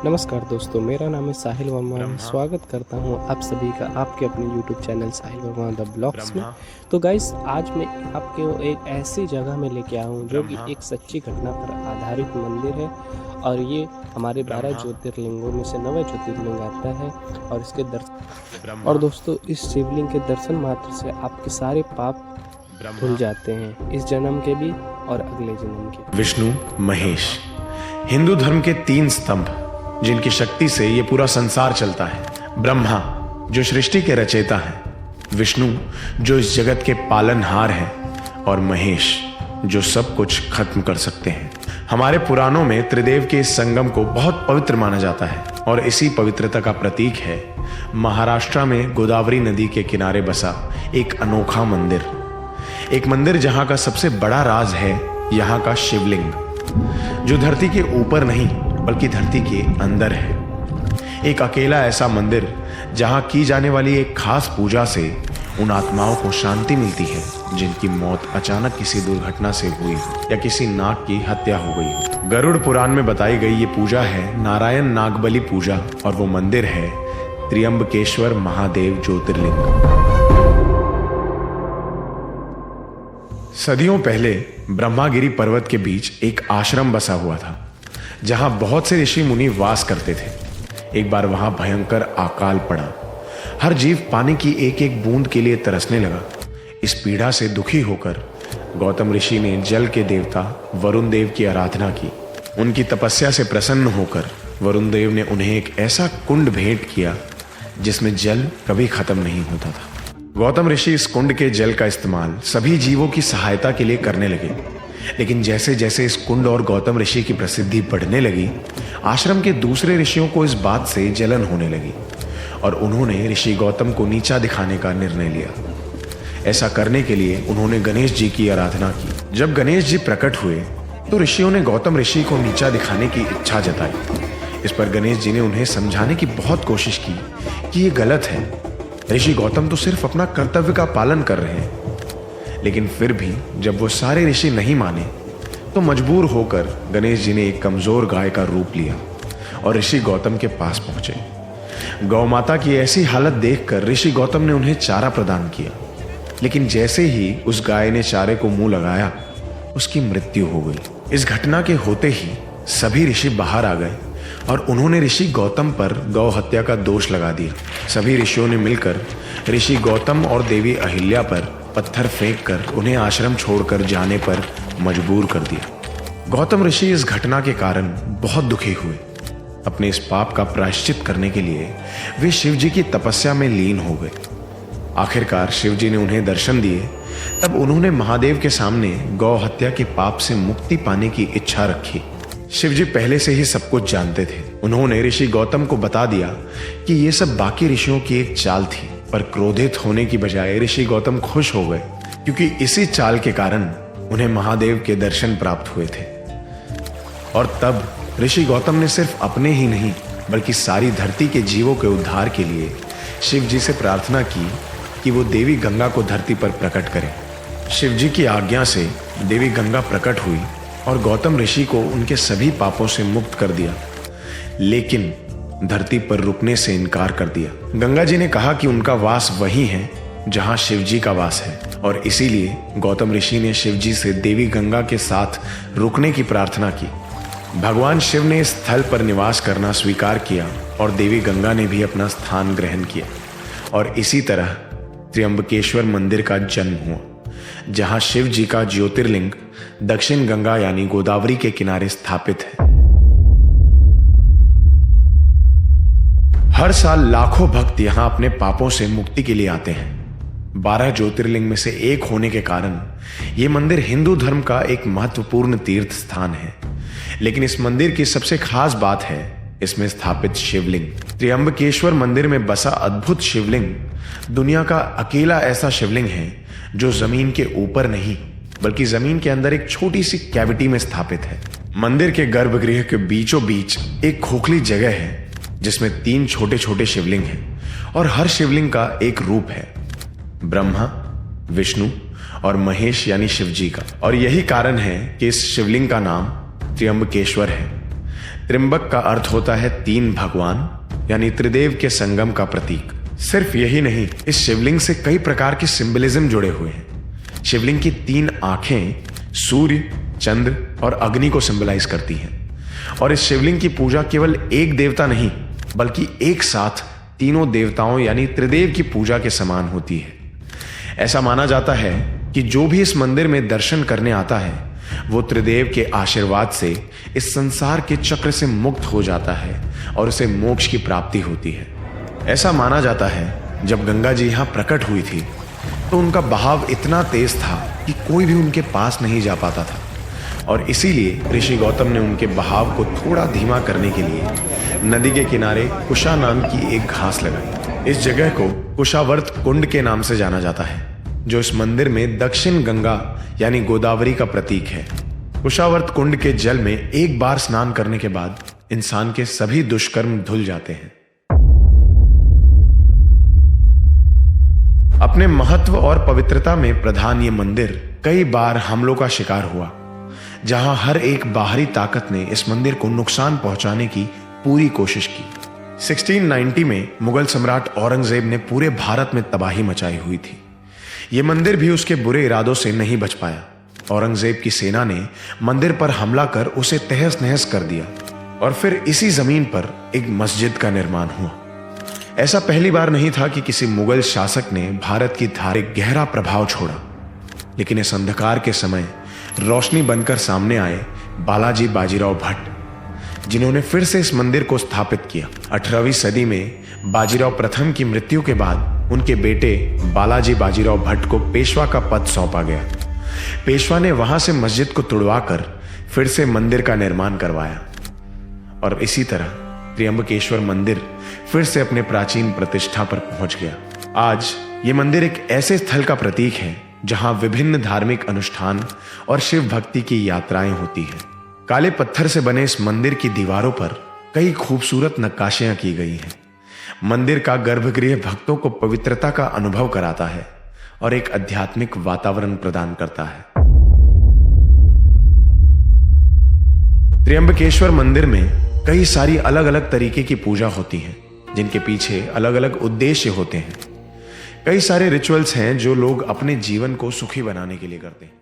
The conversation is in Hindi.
नमस्कार दोस्तों, मेरा नाम है साहिल वर्मा। स्वागत करता हूं आप सभी का आपके अपने YouTube channel Sahil Verma the blogs में। तो गाइस, आज मैं आपको एक ऐसी जगह में लेके आया हूं जो कि एक सच्ची घटना पर आधारित मंदिर है और ये हमारे 12 ज्योतिर्लिंगों में से 9वें ज्योतिर्लिंग आता है। और इसके दर्शन और दोस्तों, इस शिवलिंग के दर्शन मात्र से आपके सारे पाप धुल जाते हैं, इस जन्म के भी और अगले जन्म के। विष्णु, महेश, हिंदू धर्म के 3 स्तंभ जिनकी शक्ति से ये पूरा संसार चलता है। ब्रह्मा जो सृष्टि के रचयिता हैं, विष्णु जो इस जगत के पालनहार हैं और महेश जो सब कुछ खत्म कर सकते हैं। हमारे पुराणों में त्रिदेव के इस संगम को बहुत पवित्र माना जाता है और इसी पवित्रता का प्रतीक है महाराष्ट्र में गोदावरी नदी के किनारे बसा एक अनोखा मंदिर। एक मंदिर जहां का सबसे बड़ा राज है यहाँ का शिवलिंग, जो धरती के ऊपर नहीं बल्कि धरती के अंदर है। एक अकेला ऐसा मंदिर जहां की जाने वाली एक खास पूजा से उन आत्माओं को शांति मिलती है जिनकी मौत अचानक किसी दुर्घटना से हुई या किसी नाग की हत्या हो गई। गरुड़ पुराण में बताई गई ये पूजा है नारायण नागबली पूजा और वो मंदिर है त्र्यंबकेश्वर महादेव ज्योतिर्लिंग। सदियों पहले ब्रह्मागिरी पर्वत के बीच एक आश्रम बसा हुआ था जहां बहुत से ऋषि मुनि वास करते थे। एक बार वहां भयंकर अकाल पड़ा। हर जीव पानी की एक एक बूंद के लिए तरसने लगा। इस पीड़ा से दुखी होकर गौतम ऋषि ने जल के देवता वरुण देव की आराधना की। उनकी तपस्या से प्रसन्न होकर वरुण देव ने उन्हें एक ऐसा कुंड भेंट किया जिसमें जल कभी खत्म नहीं होता था। गौतम ऋषि इस कुंड के जल का इस्तेमाल सभी जीवों की सहायता के लिए करने लगे। लेकिन जैसे जैसे इस कुंड और गौतम ऋषि की प्रसिद्धि बढ़ने लगी, आश्रम के दूसरे ऋषियों को इस बात से जलन होने लगी और उन्होंने ऋषि गौतम को नीचा दिखाने का निर्णय लिया। ऐसा करने के लिए उन्होंने गणेश जी की आराधना की। जब गणेश जी प्रकट हुए तो ऋषियों ने गौतम ऋषि को नीचा दिखाने की इच्छा जताई। इस पर गणेश जी ने उन्हें समझाने की बहुत कोशिश की कि ये गलत है। ऋषि गौतम तो सिर्फ अपना कर्तव्य का पालन कर रहे हैं। लेकिन फिर भी जब वो सारे ऋषि नहीं माने तो मजबूर होकर गणेश जी ने एक कमजोर गाय का रूप लिया और ऋषि गौतम के पास पहुंचे। गौ माता की ऐसी हालत देखकर ऋषि गौतम ने उन्हें चारा प्रदान किया। लेकिन जैसे ही उस गाय ने चारे को मुंह लगाया, उसकी मृत्यु हो गई। इस घटना के होते ही सभी ऋषि बाहर आ गए और उन्होंने ऋषि गौतम पर गौ हत्या का दोष लगा दिया। सभी ऋषियों ने मिलकर ऋषि गौतम और देवी अहिल्या पर पत्थर फेंककर उन्हें आश्रम छोड़कर जाने पर मजबूर कर दिया। गौतम ऋषि इस घटना के कारण बहुत दुखी हुए। अपने इस पाप का प्रायश्चित करने के लिए वे शिव जी की तपस्या में लीन हो गए। आखिरकार शिव जी ने उन्हें दर्शन दिए। तब उन्होंने महादेव के सामने गौ हत्या के पाप से मुक्ति पाने की इच्छा रखी। शिव जी पहले से ही सब कुछ जानते थे। उन्होंने ऋषि गौतम को बता दिया कि ये सब बाकी ऋषियों की एक चाल थी। पर क्रोधित होने की बजाय ऋषि गौतम खुश हो गए, क्योंकि इसी चाल के कारण उन्हें महादेव के दर्शन प्राप्त हुए थे। और तब ऋषि गौतम ने सिर्फ अपने ही नहीं बल्कि सारी धरती के जीवों के उद्धार के लिए शिव जी से प्रार्थना की कि वो देवी गंगा को धरती पर प्रकट करें। शिव जी की आज्ञा से देवी गंगा प्रकट हुई और गौतम ऋषि को उनके सभी पापों से मुक्त कर दिया, लेकिन धरती पर रुकने से इनकार कर दिया। गंगा जी ने कहा कि उनका वास वही है जहां शिव जी का वास है और इसीलिए गौतम ऋषि ने शिव जी से देवी गंगा के साथ रुकने की प्रार्थना की। भगवान शिव ने इस स्थल पर निवास करना स्वीकार किया और देवी गंगा ने भी अपना स्थान ग्रहण किया और इसी तरह त्र्यंबकेश्वर मंदिर का जन्म हुआ, जहां शिव जी का ज्योतिर्लिंग दक्षिण गंगा यानी गोदावरी के किनारे स्थापित है। हर साल लाखों भक्त यहां अपने पापों से मुक्ति के लिए आते हैं। 12 ज्योतिर्लिंग में से एक होने के कारण यह मंदिर हिंदू धर्म का एक महत्वपूर्ण तीर्थ स्थान है। लेकिन इस मंदिर की सबसे खास बात है इसमें स्थापित शिवलिंग। त्र्यंबकेश्वर मंदिर में बसा अद्भुत शिवलिंग दुनिया का अकेला ऐसा शिवलिंग है जो जमीन के ऊपर नहीं बल्कि जमीन के अंदर एक छोटी सी कैविटी में स्थापित है। मंदिर के गर्भगृह के बीचों बीच एक खोखली जगह है जिसमें 3 छोटे छोटे शिवलिंग हैं और हर शिवलिंग का एक रूप है, ब्रह्मा, विष्णु और महेश यानी शिव जी का। और यही कारण है कि इस शिवलिंग का नाम त्र्यंबकेश्वर है। त्र्यंबक का अर्थ होता है तीन भगवान यानी त्रिदेव के संगम का प्रतीक। सिर्फ यही नहीं, इस शिवलिंग से कई प्रकार के सिंबलिज्म जुड़े हुए हैं। शिवलिंग की तीन आंखें सूर्य, चंद्र और अग्नि को सिंबलाइज करती हैं। और इस शिवलिंग की पूजा केवल एक देवता नहीं बल्कि एक साथ तीनों देवताओं यानी त्रिदेव की पूजा के समान होती है। ऐसा माना जाता है कि जो भी इस मंदिर में दर्शन करने आता है वो त्रिदेव के आशीर्वाद से इस संसार के चक्र से मुक्त हो जाता है और उसे मोक्ष की प्राप्ति होती है। ऐसा माना जाता है जब गंगा जी यहाँ प्रकट हुई थी तो उनका बहाव इतना तेज था कि कोई भी उनके पास नहीं जा पाता था, और इसीलिए ऋषि गौतम ने उनके बहाव को थोड़ा धीमा करने के लिए नदी के किनारे कुशा नाम की एक घास लगाई। इस जगह को कुशावर्त कुंड के नाम से जाना जाता है, जो इस मंदिर में दक्षिण गंगा यानी गोदावरी का प्रतीक है। कुशावर्त कुंड के जल में एक बार स्नान करने के बाद इंसान के सभी दुष्कर्म धुल जाते हैं। अपने महत्व और पवित्रता में प्रधान ये मंदिर कई बार हमलों का शिकार हुआ, जहां हर एक बाहरी ताकत ने इस मंदिर को नुकसान पहुंचाने की पूरी कोशिश की। 1690 में मुगल सम्राट औरंगजेब ने पूरे भारत में तबाही मचाई हुई थी। ये मंदिर भी उसके बुरे इरादों से नहीं बच पाया। औरंगजेब की सेना ने मंदिर पर हमला कर उसे तहस नहस कर दिया और फिर इसी जमीन पर एक मस्जिद का निर्माण हुआ। ऐसा पहली बार नहीं था कि किसी मुगल शासक ने भारत की धार्मिक गहरा प्रभाव छोड़ा, लेकिन इस अंधकार के समय रोशनी बनकर सामने आए बालाजी बाजीराव भट्ट, जिन्होंने फिर से इस मंदिर को स्थापित किया। 18वीं सदी में बाजीराव प्रथम की मृत्यु के बाद उनके बेटे बालाजी बाजीराव भट्ट को पेशवा का पद सौंपा गया। पेशवा ने वहां से मस्जिद को तुड़वाकर फिर से मंदिर का निर्माण करवाया और इसी तरह त्र्यंबकेश्वर मंदिर फिर से अपने प्राचीन प्रतिष्ठा पर पहुंच गया। आज ये मंदिर एक ऐसे स्थल का प्रतीक है जहां विभिन्न धार्मिक अनुष्ठान और शिव भक्ति की यात्राएं होती हैं। काले पत्थर से बने इस मंदिर की दीवारों पर कई खूबसूरत नक्काशियां की गई हैं। मंदिर का गर्भगृह भक्तों को पवित्रता का अनुभव कराता है और एक आध्यात्मिक वातावरण प्रदान करता है। त्र्यंबकेश्वर मंदिर में कई सारी अलग अलग तरीके की पूजा होती है, जिनके पीछे अलग अलग उद्देश्य होते हैं। कई सारे रिचुअल्स हैं जो लोग अपने जीवन को सुखी बनाने के लिए करते हैं।